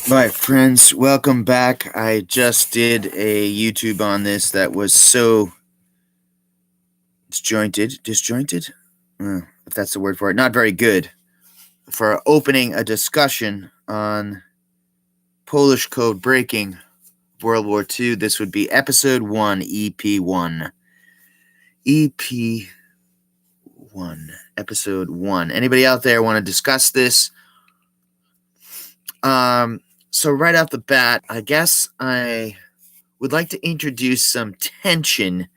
My friends, welcome back. I just did a YouTube on this that was so disjointed, if that's the word for it, not very good, for opening a discussion on Polish code breaking World War II. This would be episode 1, EP1. EP1, episode 1. Anybody out there want to discuss this? So right off the bat, I guess I would like to introduce some tension,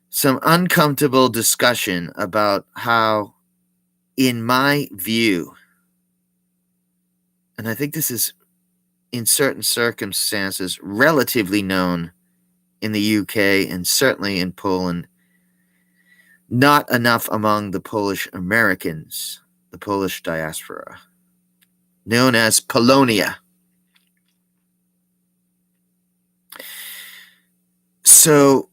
some uncomfortable discussion about how, in my view, and I think this is in certain circumstances relatively known in the UK and certainly in Poland, not enough among the Polish Americans, the Polish diaspora, known as Polonia. So,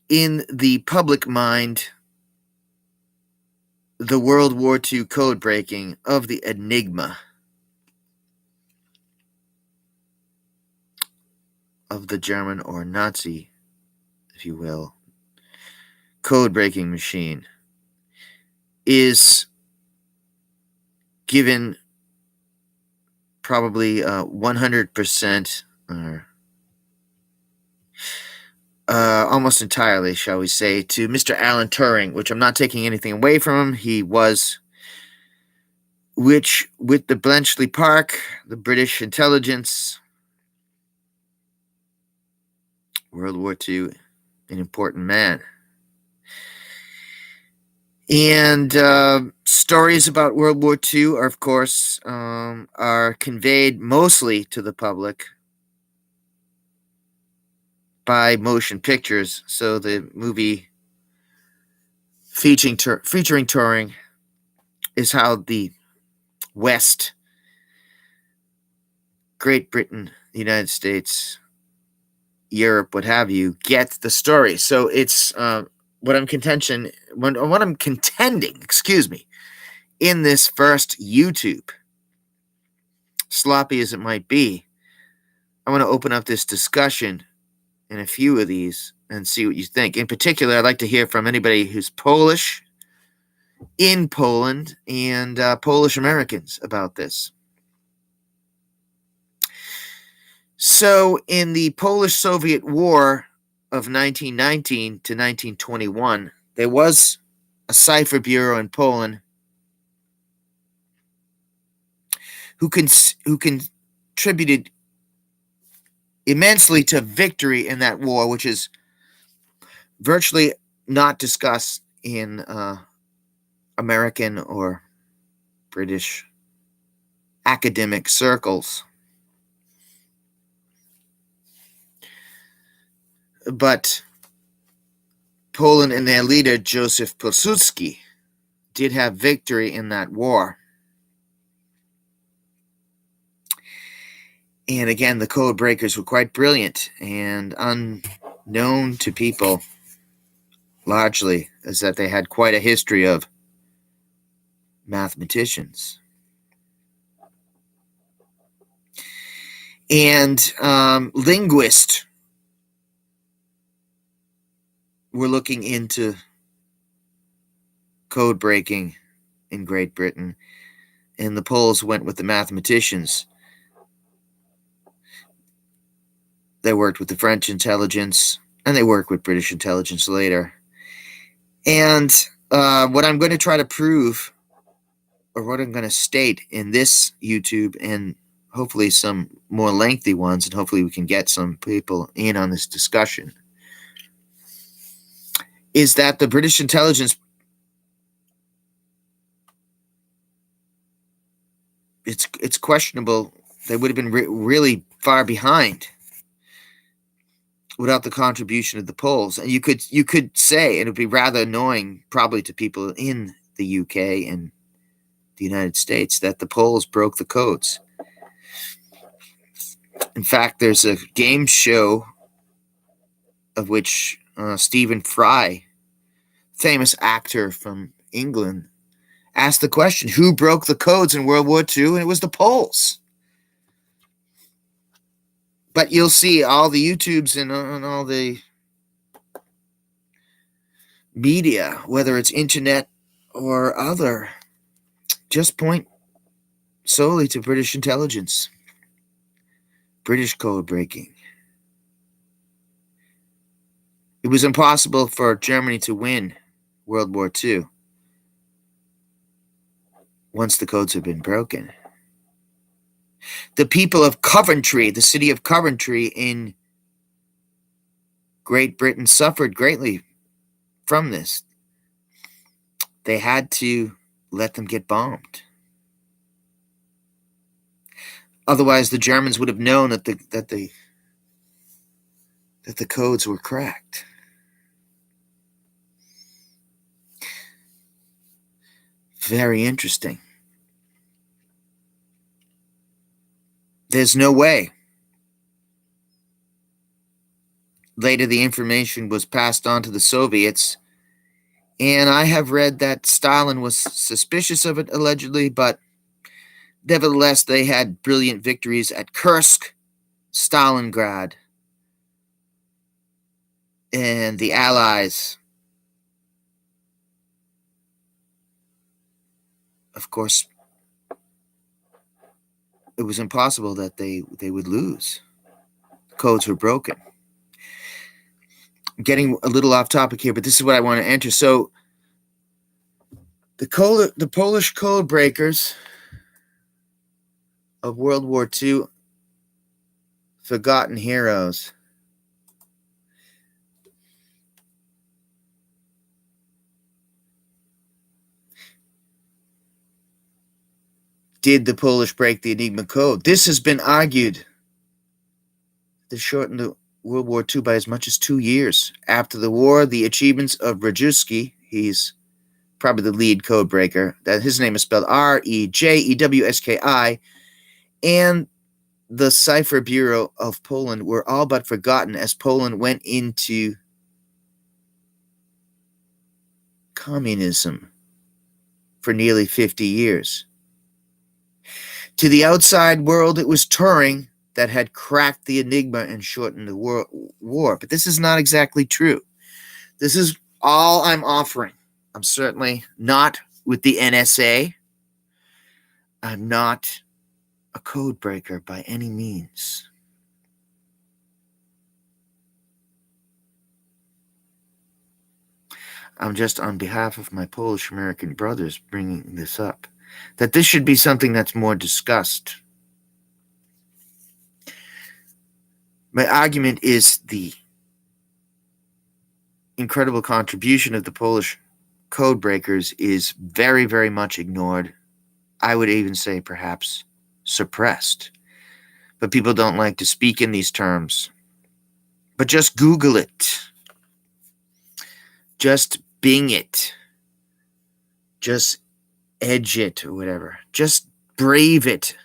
in the public mind, the World War II code breaking of the Enigma, of the German or Nazi, if you will, code breaking machine, is given probably 100% or almost entirely, shall we say, to Mr. Alan Turing, which I'm not taking anything away from him. He was, which with the Bletchley Park, the British intelligence, World War II, an important man. And stories about World War II are, of course, are conveyed mostly to the public by motion pictures. So the movie featuring Turing is how the West, Great Britain, the United States, Europe, what have you, get the story. So it's what I'm contending, in this first YouTube, sloppy as it might be, I want to open up this discussion in a few of these and see what you think. In particular, I'd like to hear from anybody who's Polish, in Poland, and Polish Americans about this. So, in the Polish-Soviet War of 1919 to 1921, there was a cipher bureau in Poland who contributed immensely to victory in that war, which is virtually not discussed in American or British academic circles. But Poland and their leader, Joseph Pilsudski, did have victory in that war. And again, the code breakers were quite brilliant and unknown to people, largely, is that they had quite a history of mathematicians. And linguists were looking into code breaking in Great Britain, and the Poles went with the mathematicians. They worked with the French intelligence, and they worked with British intelligence later. And what I'm going to try to prove, or what I'm going to state in this YouTube, and hopefully some more lengthy ones, and hopefully we can get some people in on this discussion, is that the British intelligence, it's questionable. They would have been really far behind without the contribution of the Poles. And you could say, and it would be rather annoying probably to people in the UK and the United States, that the Poles broke the codes. In fact, there's a game show of which Stephen Fry, famous actor from England, asked the question, who broke the codes in World War II? And it was the Poles. But you'll see all the YouTubes and all the media, whether it's internet or other, just point solely to British intelligence, British code breaking. It was impossible for Germany to win World War II once the codes had been broken. The people of Coventry, the city of Coventry in Great Britain, suffered greatly from this. They had to let them get bombed. Otherwise, the Germans would have known that the codes were cracked. Very interesting. There's no way. Later, the information was passed on to the Soviets, and I have read that Stalin was suspicious of it, allegedly, but nevertheless, they had brilliant victories at Kursk, Stalingrad, and the Allies, of course, it was impossible that they would lose. The codes were broken. I'm getting a little off topic here, but this is what I want to enter. So the Polish code breakers of World War II, forgotten heroes. Did the Polish break the Enigma code? This has been argued. They shortened the World War II by as much as 2 years. After the war, the achievements of Rejewski, he's probably the lead code breaker, that his name is spelled Rejewski, and the Cipher Bureau of Poland were all but forgotten as Poland went into communism for nearly 50 years. To the outside world, it was Turing that had cracked the Enigma and shortened the war. But this is not exactly true. This is all I'm offering. I'm certainly not with the NSA. I'm not a code breaker by any means. I'm just, on behalf of my Polish American brothers, bringing this up. That this should be something that's more discussed. My argument is the incredible contribution of the Polish code breakers is very, very much ignored. I would even say perhaps suppressed. But people don't like to speak in these terms. But just Google it. Just Bing it. Just Edge it or whatever. Just Brave it.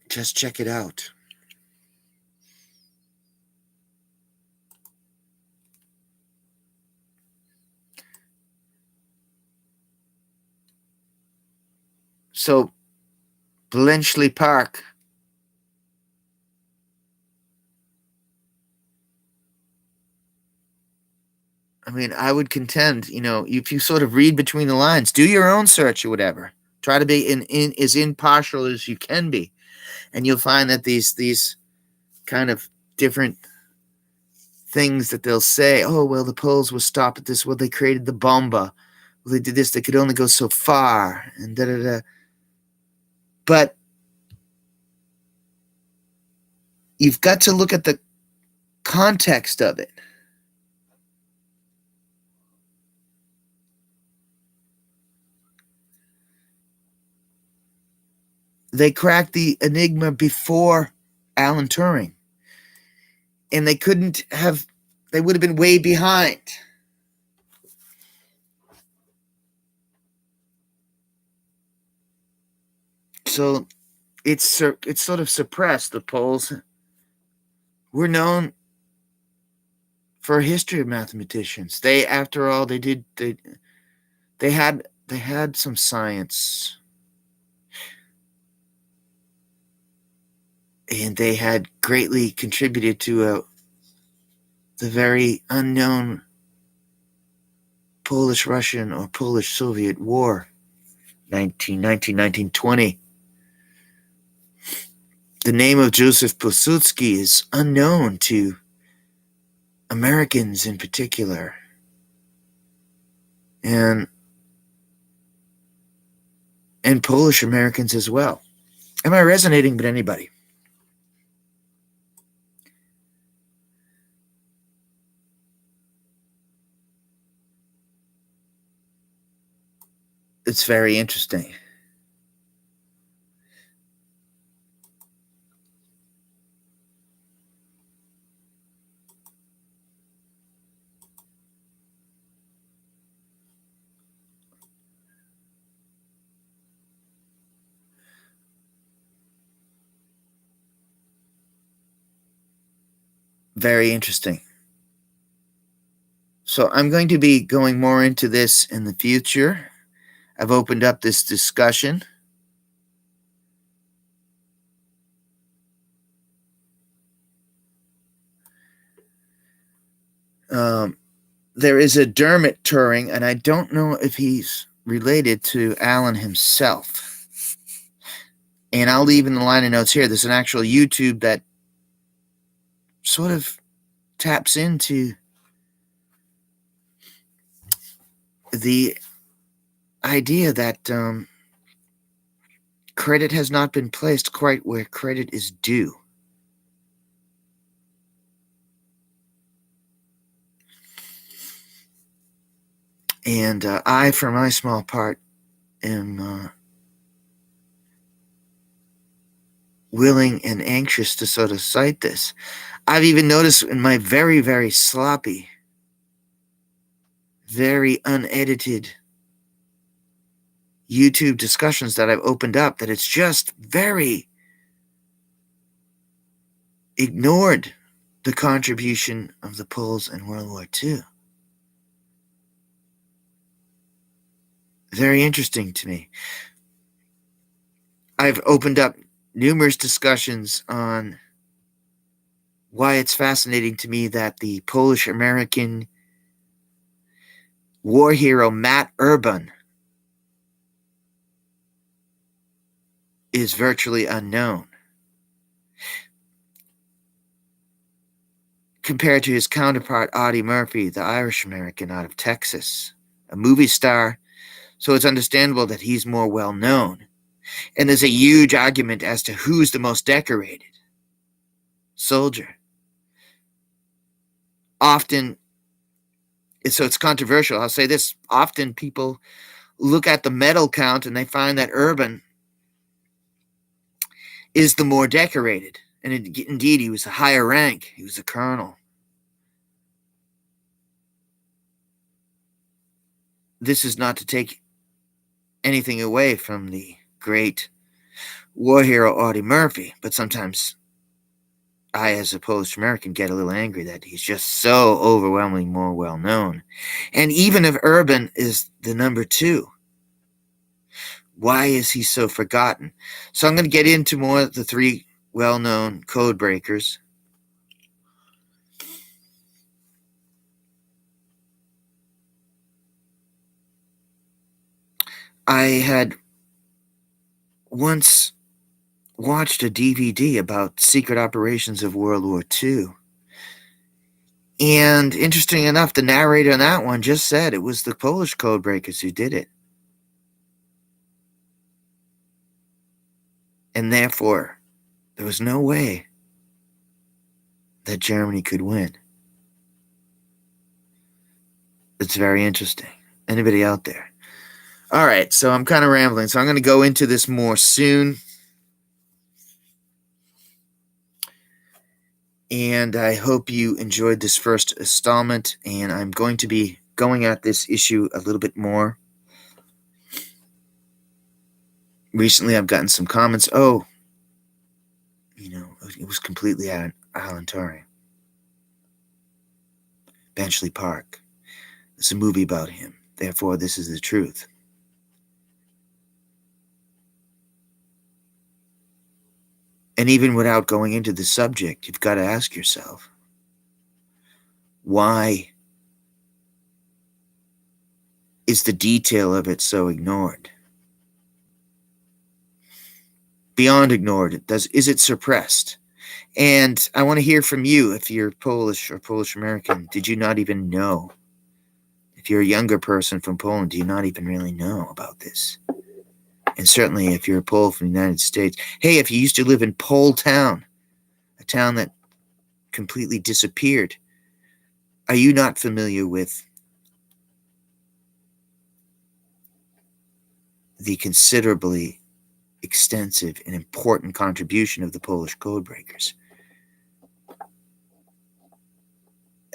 Just check it out. So, Bletchley Park. I mean, I would contend, if you sort of read between the lines, do your own search or whatever. Try to be as impartial as you can be. And you'll find that these kind of different things that they'll say, oh, well, the Poles were stopped at this. Well, they created the bomba. Well, they did this. They could only go so far. And da-da-da. But you've got to look at the context of it. They cracked the Enigma before Alan Turing. And they would have been way behind. So it's sort of suppressed. The Poles were known for a history of mathematicians. After all, they they had some science, and they had greatly contributed to the very unknown Polish-Russian or Polish-Soviet War, 1920. The name of Joseph Pilsudski is unknown to Americans in particular, and Polish Americans as well. Am I resonating with anybody? It's very interesting. Very interesting. So I'm going to be going more into this in the future. I've opened up this discussion. There is a Dermot Turing, and I don't know if he's related to Alan himself. And I'll leave in the line of notes here. There's an actual YouTube that sort of taps into the idea that credit has not been placed quite where credit is due. And I, for my small part, am willing and anxious to sort of cite this. I've even noticed in my very, very sloppy, very unedited YouTube discussions that I've opened up that it's just very ignored the contribution of the Poles in World War II. Very interesting to me. I've opened up numerous discussions on why it's fascinating to me that the Polish-American war hero Matt Urban is virtually unknown compared to his counterpart Audie Murphy, the Irish-American out of Texas, a movie star, so it's understandable that he's more well-known. And there's a huge argument as to who's the most decorated soldier. Often, so it's controversial. I'll say this. Often people look at the medal count and they find that Urban is the more decorated. And indeed, he was a higher rank. He was a colonel. This is not to take anything away from the great war hero Audie Murphy, but sometimes I, as a Polish American, get a little angry that he's just so overwhelmingly more well known. And even if Urban is the number 2, why is he so forgotten? So I'm going to get into more of the 3 well-known code breakers. I had once watched a DVD about secret operations of World War II. And interesting enough, the narrator on that one just said it was the Polish code breakers who did it. And therefore, there was no way that Germany could win. It's very interesting. Anybody out there? All right, so I'm kind of rambling, so I'm going to go into this more soon. And I hope you enjoyed this first installment, and I'm going to be going at this issue a little bit more. Recently, I've gotten some comments. Oh, it was completely Alan Turing. Benchley Park. It's a movie about him. Therefore, this is the truth. And even without going into the subject, you've got to ask yourself, why is the detail of it so ignored? Beyond ignored, is it suppressed? And I want to hear from you. If you're Polish or Polish American, did you not even know? If you're a younger person from Poland, do you not even really know about this? And certainly if you're a Pole from the United States, hey, if you used to live in Pole Town, a town that completely disappeared, are you not familiar with the considerably extensive and important contribution of the Polish codebreakers?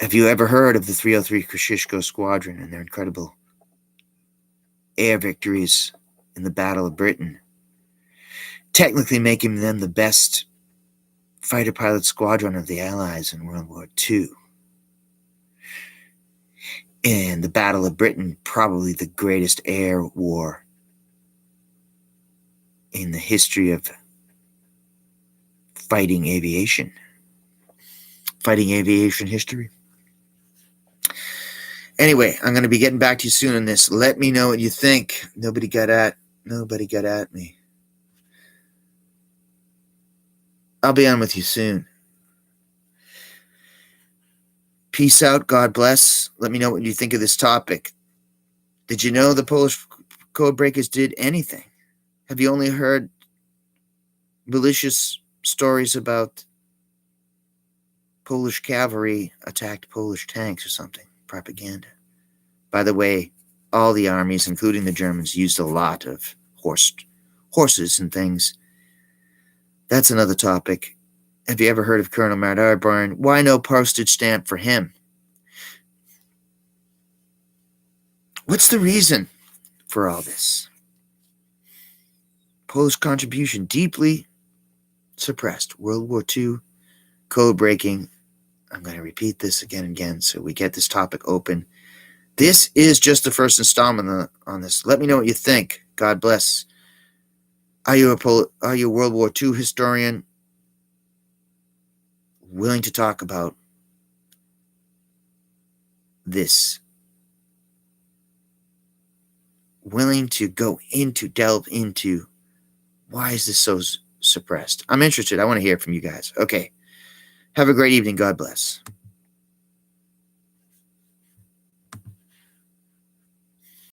Have you ever heard of the 303 Kosciuszko Squadron and their incredible air victories in the Battle of Britain, technically making them the best fighter pilot squadron of the Allies in World War II? And the Battle of Britain, probably the greatest air war in the history of fighting aviation history. Anyway, I'm going to be getting back to you soon on this. Let me know what you think. Nobody got at me. I'll be on with you soon. Peace out. God bless. Let me know what you think of this topic. Did you know the Polish codebreakers did anything? Have you only heard malicious stories about Polish cavalry attacked Polish tanks or something? Propaganda. By the way, all the armies, including the Germans, used a lot of horses and things. That's another topic. Have you ever heard of Colonel Mardarborn? Why no postage stamp for him? What's the reason for all this? Polish contribution deeply suppressed. World War II, code breaking. I'm going to repeat this again and again so we get this topic open. This is just the first installment on this. Let me know what you think. God bless. Are you a World War II historian willing to talk about this? Willing to delve into why is this so suppressed? I'm interested. I want to hear from you guys. Okay. Have a great evening. God bless.